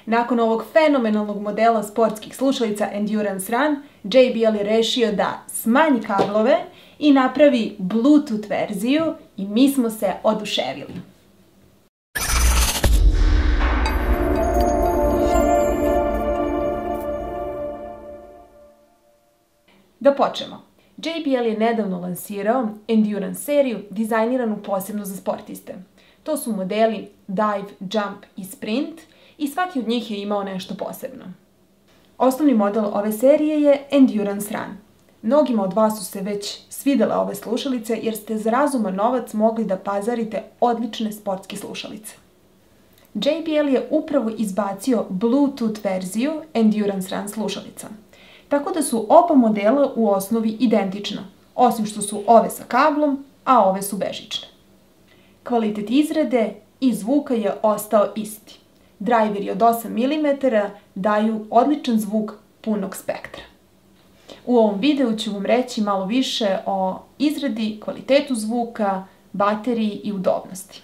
Nakon ovog fenomenalnog modela sportskih slušalica Endurance Run, JBL je rešio da smanji kablove i napravi Bluetooth verziju i mi smo se oduševili. Da počnemo. JBL je nedavno lansirao Endurance seriju dizajniranu posebno za sportiste. To su modeli Dive, Jump i Sprint i svaki od njih je imao nešto posebno. Osnovni model ove serije je Endurance Run. Mnogima od vas su se već svidele ove slušalice jer ste za razuman novac mogli da pazarite odlične sportske slušalice. JBL je upravo izbacio Bluetooth verziju Endurance Run slušalica. Tako da su oba modela u osnovi identična, osim što su ove sa kablom, a ove su bežične. Kvalitet izrade i zvuka je ostao isti. Drajveri od 8 mm daju odličan zvuk punog spektra. U ovom videu ću vam reći malo više o izradi, kvalitetu zvuka, bateriji i udobnosti.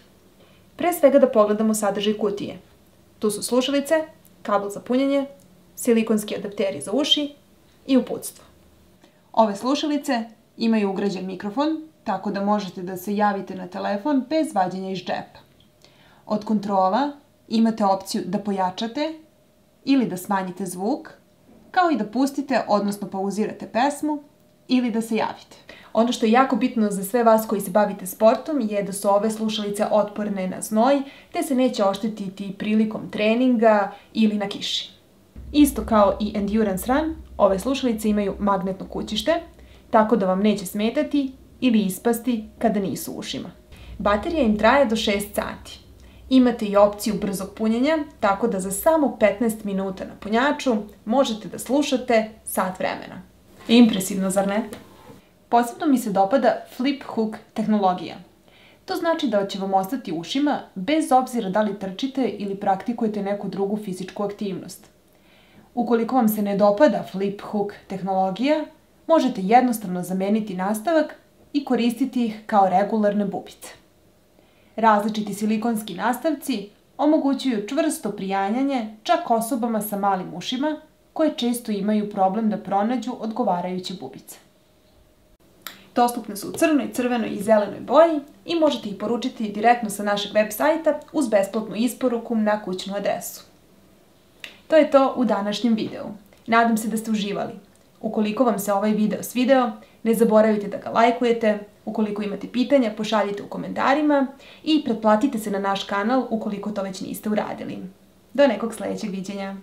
Pre svega da pogledamo sadržaj kutije. Tu su slušalice, kabel za punjenje, silikonski adapteri za uši i uputstvo. Ove slušalice imaju ugrađen mikrofon, tako da možete da se javite na telefon bez vađenja iz džepa. Od kontrola imate opciju da pojačate ili da smanjite zvuk, kao i da pustite, odnosno pauzirate pesmu ili da se javite. Ono što je jako bitno za sve vas koji se bavite sportom je da su ove slušalice otporne na znoj, te se neće oštetiti prilikom treninga ili na kiši. Isto kao i Endurance Run, ove slušalice imaju magnetno kućište, tako da vam neće smetati ili ispasti kada nisu u ušima. Baterija im traje do 6 sati. Imate i opciju brzog punjenja, tako da za samo 15 minuta na punjaču možete da slušate sat vremena. Impresivno, zar ne? Posebno mi se dopada Flip Hook tehnologija. To znači da će vam ostati u ušima bez obzira da li trčite ili praktikujete neku drugu fizičku aktivnost. Ukoliko vam se ne dopada Flip Hook tehnologija, možete jednostavno zameniti nastavak i koristiti ih kao regularne bubice. Različiti silikonski nastavci omogućuju čvrsto prijanjanje čak osobama sa malim ušima koje često imaju problem da pronađu odgovarajuće bubice. Dostupne su u crnoj, crvenoj i zelenoj boji i možete ih poručiti direktno sa našeg web sajta uz besplatnu isporuku na kućnu adresu. To je to u današnjem videu. Nadam se da ste uživali. Ukoliko vam se ovaj video svideo, ne zaboravite da ga lajkujete, ukoliko imate pitanja, pošaljite u komentarima i pretplatite se na naš kanal ukoliko to već niste uradili. Do nekog sledećeg viđenja!